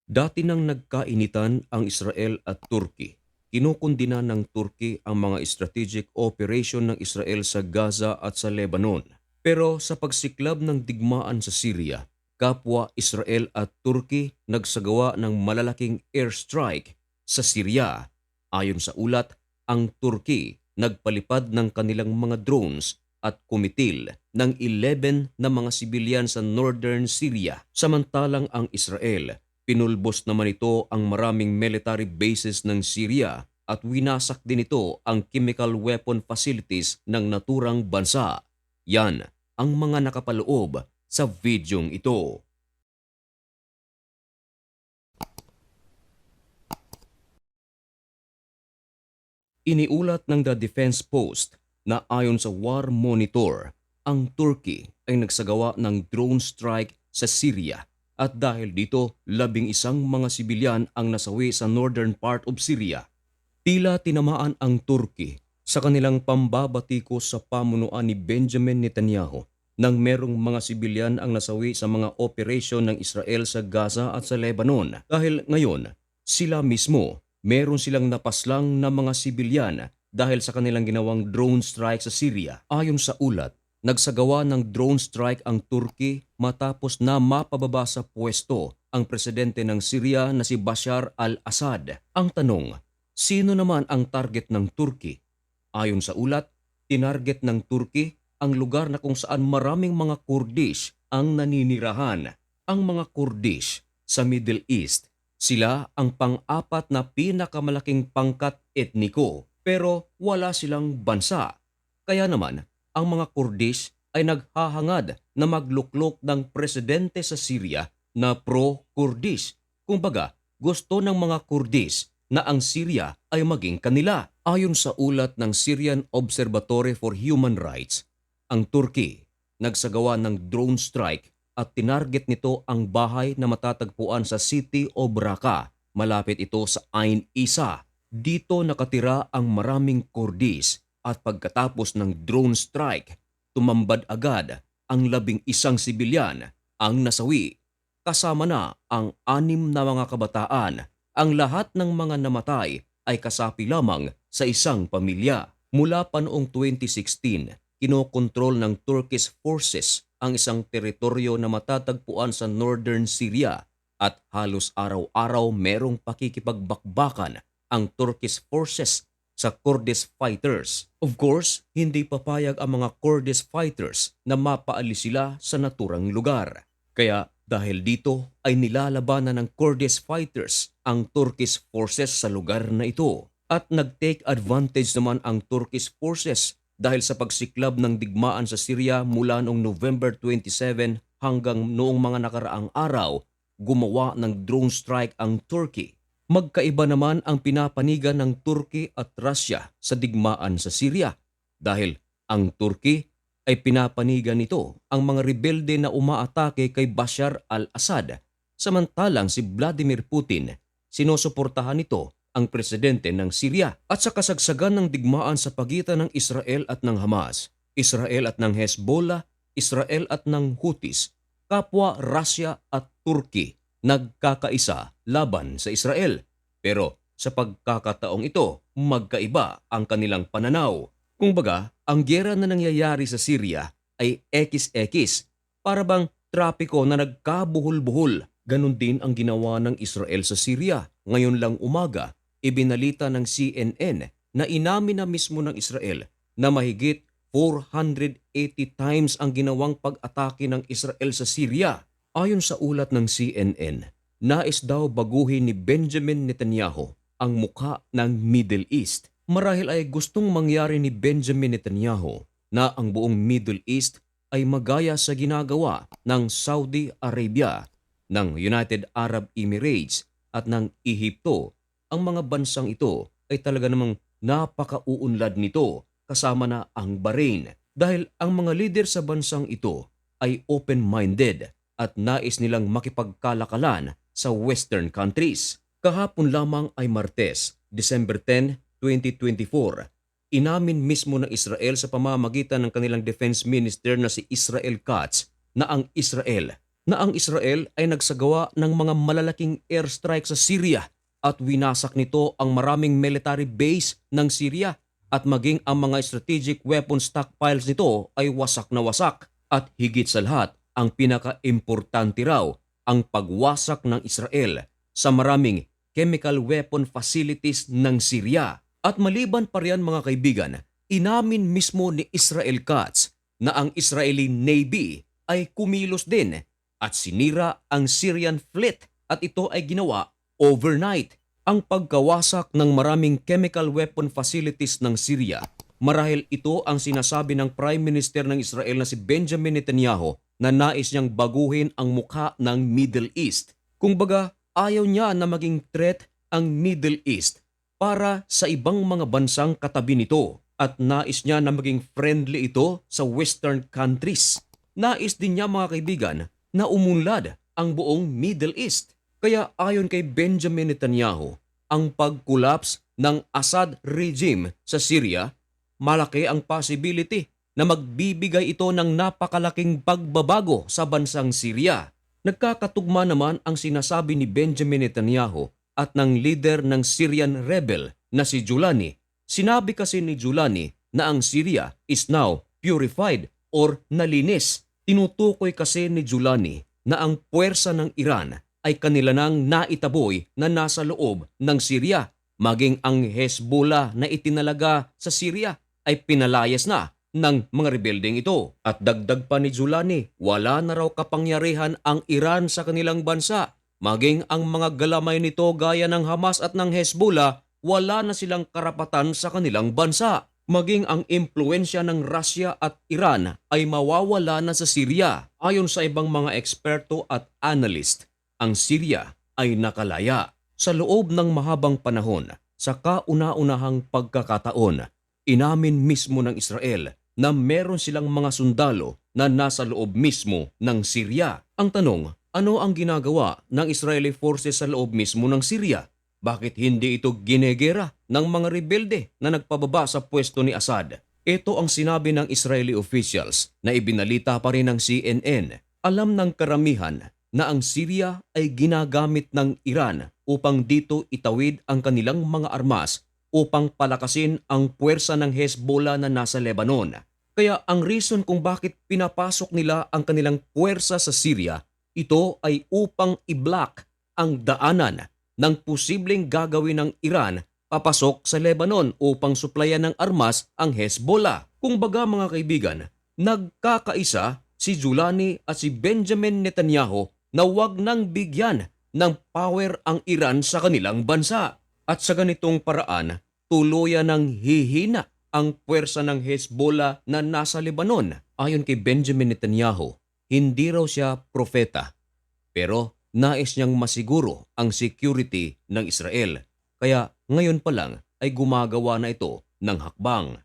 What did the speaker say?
Dati nang nagkainitan ang Israel at Turkey. Kinukundina ng Turkey ang mga strategic operation ng Israel sa Gaza at sa Lebanon. Pero sa pagsiklab ng digmaan sa Syria, kapwa Israel at Turkey nagsagawa ng malalaking airstrike sa Syria. Ayon sa ulat, ang Turkey nagpalipad ng kanilang mga drones at kumitil ng 11 na mga sibilyan sa northern Syria, samantalang ang Israel pinulbos naman ito ang maraming military bases ng Syria at winasak din ito ang chemical weapon facilities ng naturang bansa. Yan ang mga nakapaloob sa videong ito. Iniulat ng The Defense Post na ayon sa War Monitor, ang Turkey ay nagsagawa ng drone strike sa Syria at dahil dito 11 mga sibilyan ang nasawi sa northern part of Syria. Tila tinamaan ang Turkey sa kanilang pambabatikos sa pamunuan ni Benjamin Netanyahu nang merong mga sibilyan ang nasawi sa mga operasyon ng Israel sa Gaza at sa Lebanon. Dahil ngayon, sila mismo meron silang napaslang na mga sibilyan dahil sa kanilang ginawang drone strike sa Syria. Ayon sa ulat, nagsagawa ng drone strike ang Turkey matapos na mapababa sa pwesto ang presidente ng Syria na si Bashar al-Assad. Ang tanong, sino naman ang target ng Turkey? Ayon sa ulat, tinarget ng Turkey ang lugar na kung saan maraming mga Kurdish ang naninirahan. Ang mga Kurdish sa Middle East, sila ang pang-apat na pinakamalaking pangkat etniko pero wala silang bansa. Kaya naman, ang mga Kurdish ay naghahangad na magluklok ng presidente sa Syria na pro-Kurdish. Kumbaga, gusto ng mga Kurdish na ang Syria ay maging kanila. Ayon sa ulat ng Syrian Observatory for Human Rights, ang Turkey nagsagawa ng drone strike at tinarget nito ang bahay na matatagpuan sa city of Raqqa. Malapit ito sa Ain Issa. Dito nakatira ang maraming Kurdish at pagkatapos ng drone strike, tumambad agad ang 11 sibilyan ang nasawi. Kasama na ang 6 na mga kabataan. Ang lahat ng mga namatay ay kasapi lamang sa isang pamilya. Mula pa noong 2016, kinokontrol ng Turkish forces ang isang teritoryo na matatagpuan sa northern Syria at halos araw-araw merong pakikipagbakbakan ang Turkish forces sa Kurdish fighters. Of course, hindi papayag ang mga Kurdish fighters na mapaalis sila sa naturang lugar. Kaya dahil dito ay nilalabanan ng Kurdish fighters ang Turkish forces sa lugar na ito. At nag-take advantage naman ang Turkish forces dahil sa pagsiklab ng digmaan sa Syria mula noong November 27 hanggang noong mga nakaraang araw, gumawa ng drone strike ang Turkey. Magkaiba naman ang pinapanigan ng Turkey at Russia sa digmaan sa Syria dahil ang Turkey ay pinapanigan nito ang mga rebelde na umaatake kay Bashar al-Assad, samantalang si Vladimir Putin sinusuportahan nito ang presidente ng Syria. At sa kasagsagan ng digmaan sa pagitan ng Israel at ng Hamas, Israel at ng Hezbollah, Israel at ng Houthis, kapwa Russia at Turkey nagkakaisa laban sa Israel. Pero sa pagkakataong ito, magkaiba ang kanilang pananaw. Kumbaga, ang giyera na nangyayari sa Syria ay ekis-ekis, para bang trapiko na nagkabuhol-buhol. Ganon din ang ginawa ng Israel sa Syria. Ngayon lang umaga, ibinalita ng CNN na inamin na mismo ng Israel na mahigit 480 times ang ginawang pag-atake ng Israel sa Syria. Ayon sa ulat ng CNN, nais daw baguhin ni Benjamin Netanyahu ang mukha ng Middle East. Marahil ay gustong mangyari ni Benjamin Netanyahu na ang buong Middle East ay magaya sa ginagawa ng Saudi Arabia, ng United Arab Emirates at ng Ehipto. Ang mga bansang ito ay talaga namang napakauunlad nito, kasama na ang Bahrain, dahil ang mga leader sa bansang ito ay open-minded at nais nilang makipagkalakalan sa Western countries. Kahapon lamang ay Martes, December 10, 2024, inamin mismo ng Israel sa pamamagitan ng kanilang defense minister na si Israel Katz na ang Israel na ang Israel ay nagsagawa ng mga malalaking airstrike sa Syria at winasak nito ang maraming military base ng Syria at maging ang mga strategic weapon stockpiles nito ay wasak na wasak. At higit sa lahat, ang pinaka-importante raw ang pagwasak ng Israel sa maraming chemical weapon facilities ng Syria. At maliban pa riyan mga kaibigan, inamin mismo ni Israel Katz na ang Israeli Navy ay kumilos din at sinira ang Syrian fleet at ito ay ginawa overnight. Ang pagkawasak ng maraming chemical weapon facilities ng Syria, marahil ito ang sinasabi ng Prime Minister ng Israel na si Benjamin Netanyahu na nais niyang baguhin ang mukha ng Middle East. Kumbaga, ayaw niya na maging threat ang Middle East para sa ibang mga bansang katabi nito at nais niya na maging friendly ito sa Western countries. Nais din niya mga kaibigan na umunlad ang buong Middle East. Kaya ayon kay Benjamin Netanyahu, ang pag-collapse ng Assad regime sa Syria, malaki ang possibility na magbibigay ito ng napakalaking pagbabago sa bansang Syria. Nagkakatugma naman ang sinasabi ni Benjamin Netanyahu at ng leader ng Syrian rebel na si Julani. Sinabi kasi ni Julani na ang Syria is now purified or nalinis. Tinutukoy kasi ni Julani na ang puwersa ng Iran ay kanila nang naitaboy na nasa loob ng Syria. Maging ang Hezbollah na itinalaga sa Syria ay pinalayas na ng mga rebeldeng ito. At dagdag pa ni Julani, wala na raw kapangyarihan ang Iran sa kanilang bansa. Maging ang mga galamay nito gaya ng Hamas at ng Hezbollah, wala na silang karapatan sa kanilang bansa. Maging ang impluensya ng Russia at Iran ay mawawala na sa Syria. Ayon sa ibang mga eksperto at analyst, ang Syria ay nakalaya. Sa loob ng mahabang panahon, sa kauna-unahang pagkakataon, inamin mismo ng Israel na meron silang mga sundalo na nasa loob mismo ng Syria. Ang tanong, ano ang ginagawa ng Israeli forces sa loob mismo ng Syria? Bakit hindi ito ginegera ng mga rebelde na nagpababa sa pwesto ni Assad? Ito ang sinabi ng Israeli officials na ibinalita pa rin ng CNN. Alam ng karamihan na ang Syria ay ginagamit ng Iran upang dito itawid ang kanilang mga armas upang palakasin ang puwersa ng Hezbollah na nasa Lebanon. Kaya ang reason kung bakit pinapasok nila ang kanilang puwersa sa Syria, ito ay upang i-block ang daanan ng posibleng gagawin ng Iran papasok sa Lebanon upang suplayan ng armas ang Hezbollah. Kung baga mga kaibigan, nagkakaisa si Julani at si Benjamin Netanyahu na wag nang bigyan ng power ang Iran sa kanilang bansa. At sa ganitong paraan, tuluyan ng hihina ang puwersa ng Hezbollah na nasa Lebanon. Ayon kay Benjamin Netanyahu, hindi raw siya propeta, pero nais niyang masiguro ang security ng Israel. Kaya ngayon pa lang ay gumagawa na ito ng hakbang.